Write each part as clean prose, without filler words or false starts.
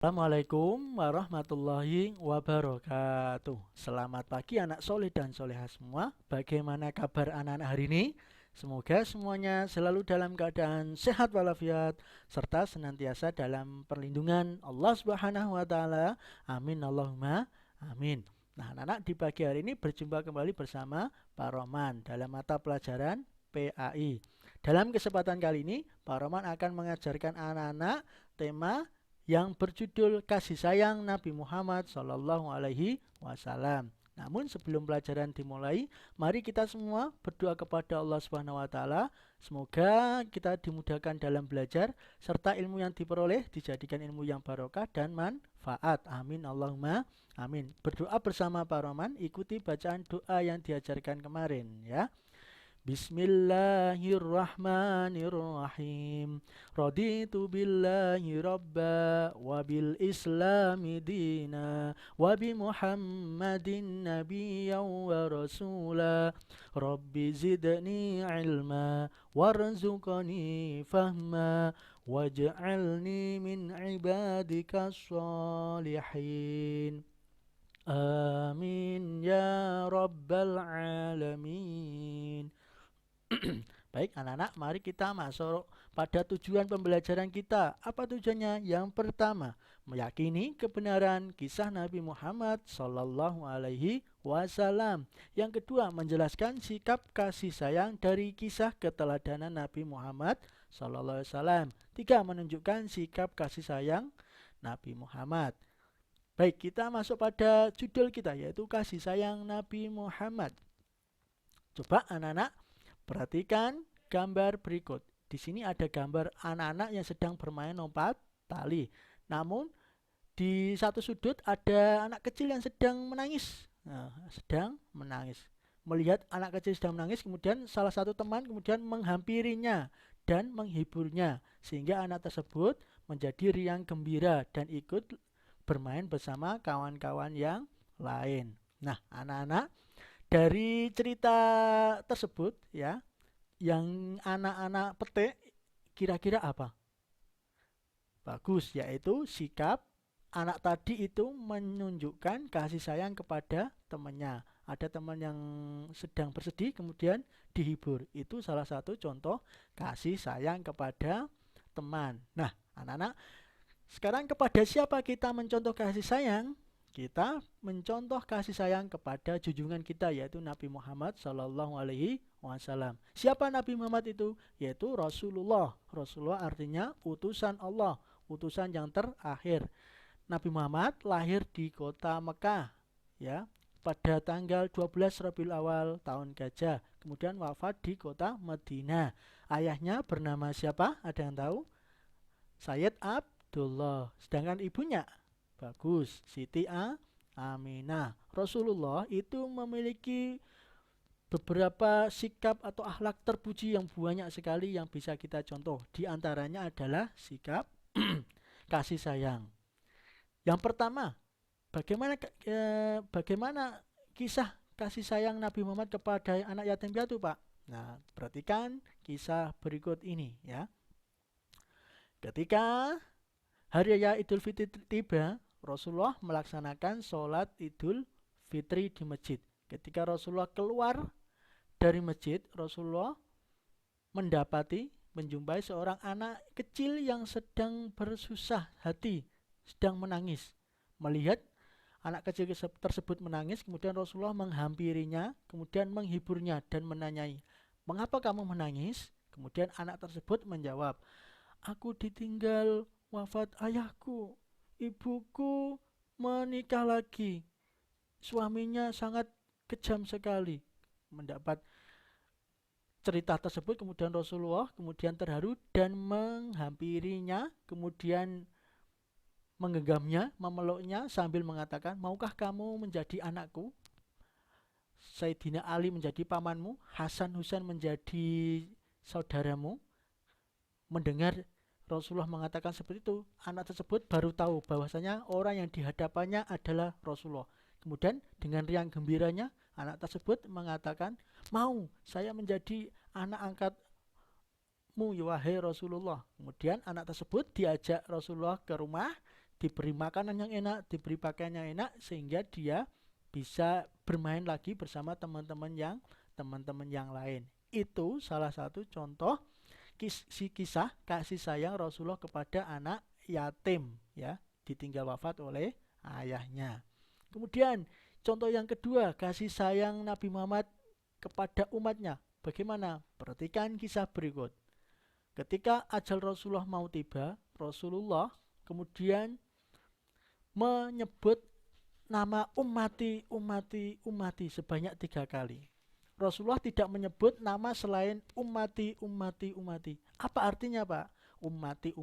Assalamualaikum warahmatullahi wabarakatuh. Selamat pagi anak soleh dan soleha semua. Bagaimana kabar anak-anak hari ini? Semoga semuanya selalu dalam keadaan sehat walafiat serta senantiasa dalam perlindungan Allah Subhanahu wa taala. Amin Allahumma amin. Nah, anak-anak di pagi hari ini berjumpa kembali bersama Pak Roman dalam mata pelajaran PAI. Dalam kesempatan kali ini, Pak Roman akan mengajarkan anak-anak tema yang berjudul Kasih Sayang Nabi Muhammad Sallallahu Alaihi Wasallam. Namun sebelum pelajaran dimulai, mari kita semua berdoa kepada Allah Subhanahu Wa Taala. Semoga kita dimudahkan dalam belajar serta ilmu yang diperoleh dijadikan ilmu yang barokah dan manfaat. Amin Allahumma amin. Berdoa bersama Pak Roman, ikuti bacaan doa yang diajarkan kemarin ya. Bismillahirrahmanirrahim. Raditu billahi rabba wa bil islami dina wa bi Muhammadin nabiyyan wa rasula. Rabbi zidni ilma warzuqni fahma waj'alni min ibadika salihin. Amin ya rabbal alamin. Baik anak-anak, mari kita masuk pada tujuan pembelajaran kita. Apa tujuannya? Yang pertama, meyakini kebenaran kisah Nabi Muhammad Sallallahu Alaihi Wasallam. Yang kedua, menjelaskan sikap kasih sayang dari kisah keteladanan Nabi Muhammad Sallallahu Alaihi Wasallam. Tiga, menunjukkan sikap kasih sayang Nabi Muhammad. Baik, kita masuk pada judul kita, yaitu kasih sayang Nabi Muhammad. Coba anak-anak perhatikan gambar berikut. Di sini ada gambar anak-anak yang sedang bermain lompat tali. Namun di satu sudut ada anak kecil yang sedang menangis. Sedang menangis. Melihat anak kecil sedang menangis, kemudian salah satu teman kemudian menghampirinya dan menghiburnya sehingga anak tersebut menjadi riang gembira dan ikut bermain bersama kawan-kawan yang lain. Nah, anak-anak, dari cerita tersebut ya, yang anak-anak petik kira-kira apa? Bagus, yaitu sikap anak tadi itu menunjukkan kasih sayang kepada temannya. Ada teman yang sedang bersedih kemudian dihibur. Itu salah satu contoh kasih sayang kepada teman. Nah, anak-anak, sekarang kepada siapa kita mencontoh kasih sayang? Kita mencontoh kasih sayang kepada junjungan kita, yaitu Nabi Muhammad Sallallahu Alaihi Wasallam. Siapa Nabi Muhammad itu? Yaitu Rasulullah. Rasulullah artinya utusan Allah, utusan yang terakhir. Nabi Muhammad lahir di kota Mekah ya, pada tanggal 12 Rabiul Awal tahun Gajah. Kemudian wafat di kota Madinah. Ayahnya bernama siapa? Ada yang tahu? Sayyid Abdullah. Sedangkan ibunya? Bagus, Siti Aminah. Rasulullah itu memiliki beberapa sikap atau akhlak terpuji yang banyak sekali yang bisa kita contoh. Di antaranya adalah sikap kasih sayang. Yang pertama, bagaimana kisah kasih sayang Nabi Muhammad kepada anak yatim piatu, Pak? Nah, perhatikan kisah berikut ini ya. Ketika hari raya Idul Fitri tiba, Rasulullah melaksanakan sholat Idul Fitri di masjid. Ketika Rasulullah keluar dari masjid, Rasulullah menjumpai seorang anak kecil yang sedang bersusah hati, sedang menangis. Melihat anak kecil tersebut menangis, kemudian Rasulullah menghampirinya, kemudian menghiburnya dan menanyai, "Mengapa kamu menangis?" Kemudian anak tersebut menjawab, "Aku ditinggal wafat ayahku. Ibuku menikah lagi. Suaminya sangat kejam sekali." Mendapat cerita tersebut, kemudian Rasulullah kemudian terharu dan menghampirinya, kemudian menggenggamnya, memeluknya sambil mengatakan, "Maukah kamu menjadi anakku? Sayyidina Ali menjadi pamanmu, Hasan Husain menjadi saudaramu." Mendengar Rasulullah mengatakan seperti itu, anak tersebut baru tahu bahwasanya orang yang dihadapannya adalah Rasulullah. Kemudian dengan riang gembiranya, anak tersebut mengatakan, "Mau saya menjadi anak angkatmu, wahai Rasulullah." Kemudian anak tersebut diajak Rasulullah ke rumah diberi makanan yang enak, diberi pakaian yang enak, sehingga dia bisa bermain lagi bersama teman-teman yang lain. Itu salah satu contoh kisah kasih sayang Rasulullah kepada anak yatim, ya, ditinggal wafat oleh ayahnya. Kemudian contoh yang kedua, kasih sayang Nabi Muhammad kepada umatnya. Bagaimana? Perhatikan kisah berikut. Ketika ajal Rasulullah mau tiba, Rasulullah kemudian menyebut nama ummati sebanyak 3 kali. Rasulullah tidak menyebut nama selain ummati. Apa artinya, Pak? Ummati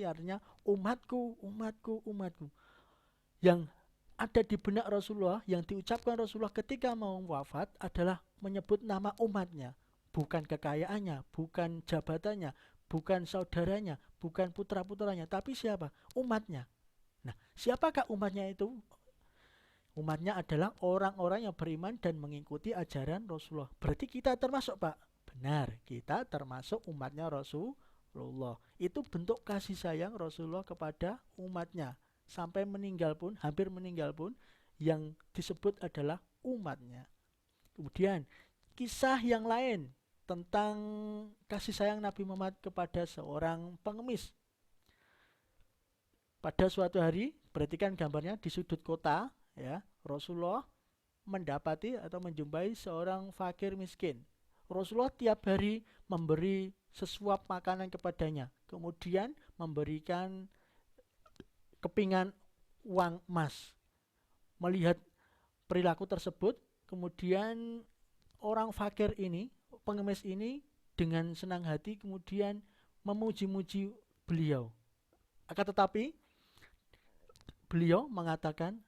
artinya umatku. Yang ada di benak Rasulullah, yang diucapkan Rasulullah ketika mau wafat adalah menyebut nama umatnya. Bukan kekayaannya, bukan jabatannya, bukan saudaranya, bukan putra-putranya, tapi siapa? Umatnya. Nah, siapakah umatnya itu? Umatnya adalah orang-orang yang beriman dan mengikuti ajaran Rasulullah. Berarti kita termasuk, Pak? Benar, kita termasuk umatnya Rasulullah. Itu bentuk kasih sayang Rasulullah kepada umatnya. Sampai meninggal pun, hampir meninggal pun, yang disebut adalah umatnya. Kemudian, kisah yang lain tentang kasih sayang Nabi Muhammad kepada seorang pengemis. Pada suatu hari, perhatikan gambarnya di sudut kota, ya, Rasulullah mendapati atau menjumpai seorang fakir miskin. Rasulullah tiap hari memberi sesuap makanan kepadanya, kemudian memberikan kepingan uang emas. Melihat perilaku tersebut, kemudian orang fakir ini, pengemis ini dengan senang hati kemudian memuji-muji beliau. Akan tetapi beliau mengatakan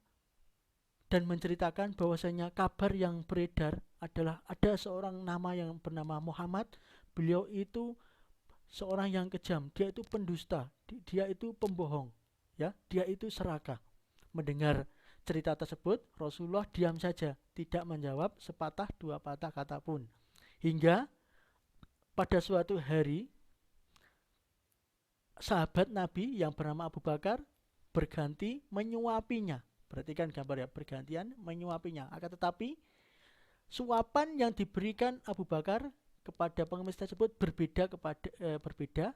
dan menceritakan bahwasanya kabar yang beredar adalah ada seorang nama yang bernama Muhammad. Beliau itu seorang yang kejam, dia itu pendusta, dia itu pembohong, ya, dia itu serakah. Mendengar cerita tersebut, Rasulullah diam saja, tidak menjawab sepatah dua patah kata pun. Hingga pada suatu hari sahabat Nabi yang bernama Abu Bakar berganti menyuapinya. Perhatikan gambar ya, bergantian menyuapinya. Akan tetapi suapan yang diberikan Abu Bakar kepada pengemis tersebut berbeda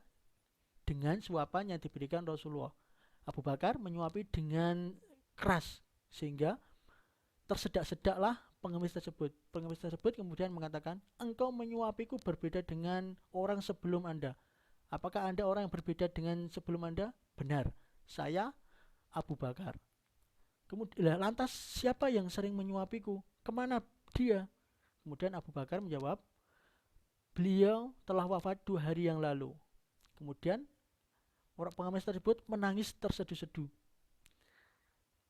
dengan suapan yang diberikan Rasulullah. Abu Bakar menyuapi dengan keras sehingga tersedak-sedaklah pengemis tersebut. Pengemis tersebut kemudian mengatakan, engkau menyuapiku berbeda dengan orang sebelum Anda. Apakah Anda orang yang berbeda dengan sebelum Anda? Benar, saya Abu Bakar. Kemudian lantas siapa yang sering menyuapiku? Kemana dia? Kemudian Abu Bakar menjawab, beliau telah wafat 2 hari yang lalu. Kemudian orang pengemis tersebut menangis terseduh-seduh.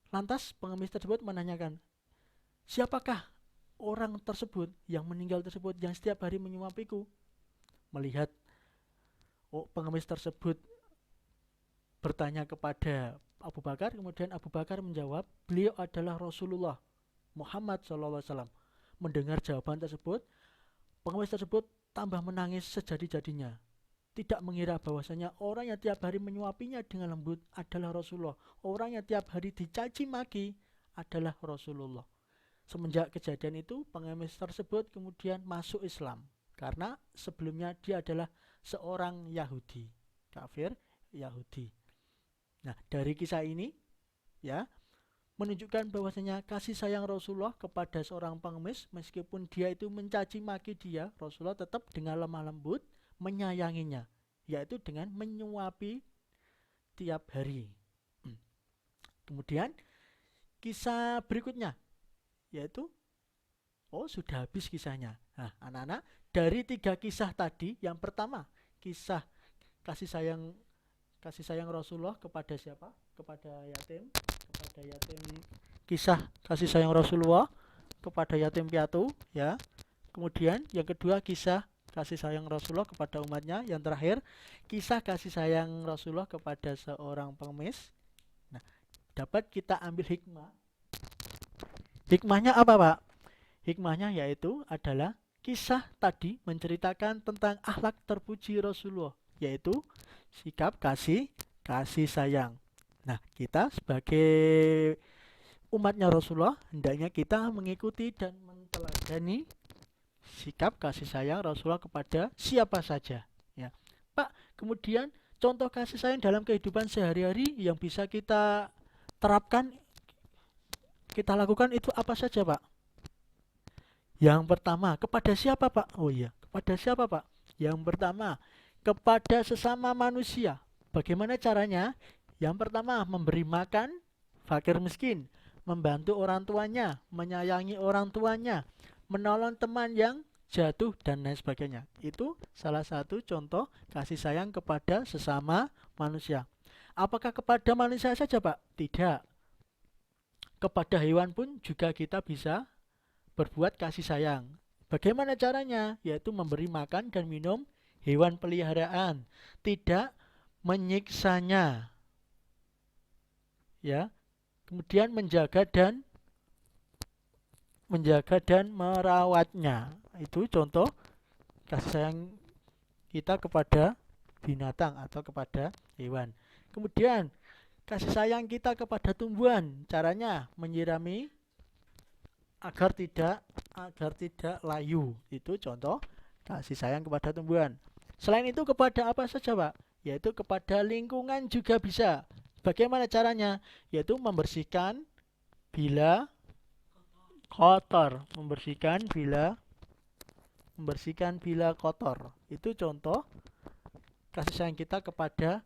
Lantas pengemis tersebut menanyakan, siapakah orang tersebut yang meninggal tersebut yang setiap hari menyuapiku? Melihat pengemis tersebut bertanya kepada Abu Bakar, kemudian Abu Bakar menjawab, beliau adalah Rasulullah Muhammad SAW. Mendengar jawaban tersebut, pengemis tersebut tambah menangis sejadi-jadinya. Tidak mengira bahwasanya orang yang tiap hari menyuapinya dengan lembut adalah Rasulullah. Orang yang tiap hari dicaci maki adalah Rasulullah. Semenjak kejadian itu, pengemis tersebut kemudian masuk Islam. Karena sebelumnya dia adalah seorang Yahudi, kafir Yahudi. Nah, dari kisah ini ya menunjukkan bahwasanya kasih sayang Rasulullah kepada seorang pengemis, meskipun dia itu mencaci maki dia, Rasulullah tetap dengan lemah lembut menyayanginya, yaitu dengan menyuapi tiap hari. Kemudian kisah berikutnya yaitu sudah habis kisahnya. Nah, anak-anak, dari 3 kisah tadi, yang pertama kisah kasih sayang Rasulullah kepada siapa? Kepada yatim. Kisah kasih sayang Rasulullah kepada yatim piatu, ya. Kemudian yang kedua kisah kasih sayang Rasulullah kepada umatnya. Yang terakhir kisah kasih sayang Rasulullah kepada seorang pengemis. Nah, dapat kita ambil hikmah. Hikmahnya apa, Pak? Hikmahnya yaitu adalah kisah tadi menceritakan tentang akhlak terpuji Rasulullah, yaitu sikap kasih sayang. Nah, kita sebagai umatnya Rasulullah hendaknya kita mengikuti dan menteladani sikap kasih sayang Rasulullah kepada siapa saja. Ya, Pak. Kemudian contoh kasih sayang dalam kehidupan sehari-hari yang bisa kita terapkan, kita lakukan itu apa saja, Pak? Yang pertama, kepada siapa, Pak? Oh iya, kepada siapa, Pak? Yang pertama, kepada sesama manusia. Bagaimana caranya? Yang pertama, memberi makan fakir miskin, membantu orang tuanya, menyayangi orang tuanya, menolong teman yang jatuh dan lain sebagainya. Itu salah satu contoh kasih sayang kepada sesama manusia. Apakah kepada manusia saja, Pak? Tidak. Kepada hewan pun juga kita bisa berbuat kasih sayang. Bagaimana caranya? Yaitu memberi makan dan minum hewan peliharaan, tidak menyiksanya, ya. Kemudian menjaga dan merawatnya. Itu contoh kasih sayang kita kepada binatang atau kepada hewan. Kemudian kasih sayang kita kepada tumbuhan, caranya menyirami agar tidak layu. Itu contoh kasih sayang kepada tumbuhan. Selain itu kepada apa saja, Pak? Yaitu kepada lingkungan juga bisa. Bagaimana caranya? Yaitu bila kotor, membersihkan bila kotor. Itu contoh kasih sayang kita kepada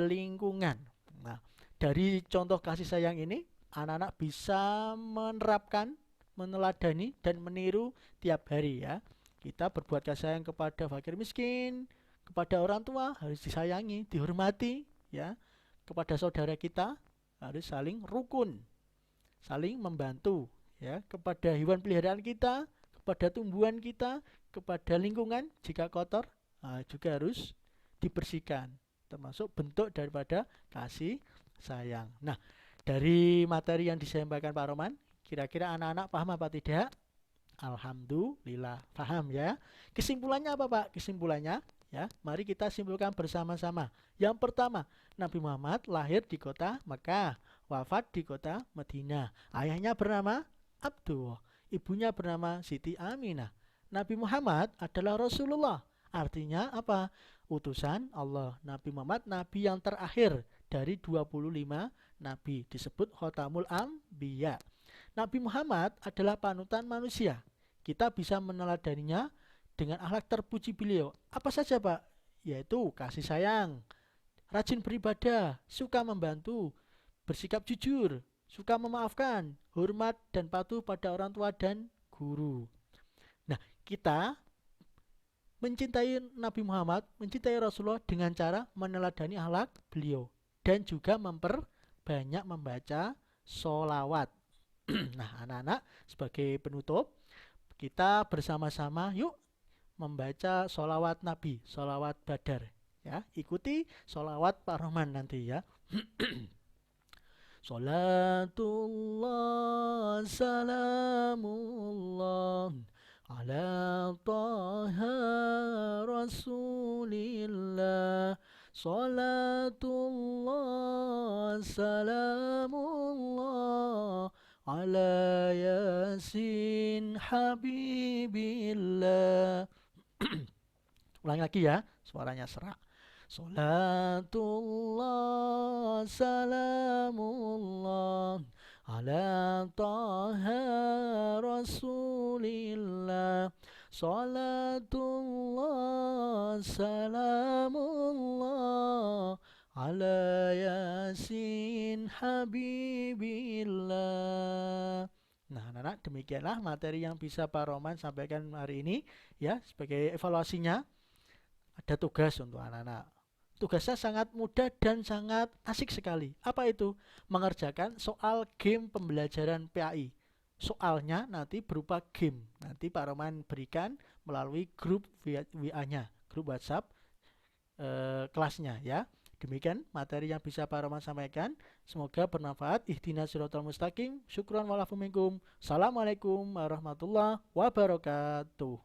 lingkungan. Nah, dari contoh kasih sayang ini anak-anak bisa menerapkan, meneladani dan meniru tiap hari, ya. Kita berbuat kasih sayang kepada fakir miskin, kepada orang tua harus disayangi, dihormati, ya. Kepada saudara kita harus saling rukun, saling membantu, ya. Kepada hewan peliharaan kita, kepada tumbuhan kita, kepada lingkungan jika kotor, juga harus dibersihkan, termasuk bentuk daripada kasih sayang. Nah, dari materi yang disampaikan Pak Roman, kira-kira anak-anak paham apa tidak? Alhamdulillah paham, ya. Kesimpulannya apa, Pak? Kesimpulannya, ya, mari kita simpulkan bersama-sama. Yang pertama, Nabi Muhammad lahir di kota Mekah, wafat di kota Madinah. Ayahnya bernama Abdullah, ibunya bernama Siti Aminah. Nabi Muhammad adalah Rasulullah. Artinya apa? Utusan Allah. Nabi Muhammad nabi yang terakhir dari 25 nabi, disebut Khotamul Anbiya. Nabi Muhammad adalah panutan manusia. Kita bisa meneladaninya dengan akhlak terpuji beliau. Apa saja, Pak? Yaitu kasih sayang, rajin beribadah, suka membantu, bersikap jujur, suka memaafkan, hormat dan patuh pada orang tua dan guru. Nah, kita mencintai Nabi Muhammad, mencintai Rasulullah dengan cara meneladani akhlak beliau dan juga memperbanyak membaca sholawat. Nah, anak-anak, sebagai penutup, kita bersama-sama yuk membaca sholawat Nabi, sholawat Badar. Ya, ikuti sholawat Pak Rahman nanti, ya. Salatullah salamullah ala taha rasulillah. Salatullah salamullah ala yasin habibillah. Ulang lagi, ya, suaranya serak. Salatullah salamullah ala taha rasulillah. Salatullah salamullah ala yasin habibillah. Nah, anak-anak, demikianlah materi yang bisa Pak Roman sampaikan hari ini, ya. Sebagai evaluasinya, ada tugas untuk anak-anak. Tugasnya sangat mudah dan sangat asik sekali. Apa itu? Mengerjakan soal game pembelajaran PAI. Soalnya nanti berupa game. Nanti Pak Roman berikan melalui grup WA-nya, grup WhatsApp kelasnya, ya. Demikian materi yang bisa Pak Roman sampaikan. Semoga bermanfaat. Ihdinas siratal mustaqim. Syukran walafuminkum. Assalamualaikum warahmatullahi wabarakatuh.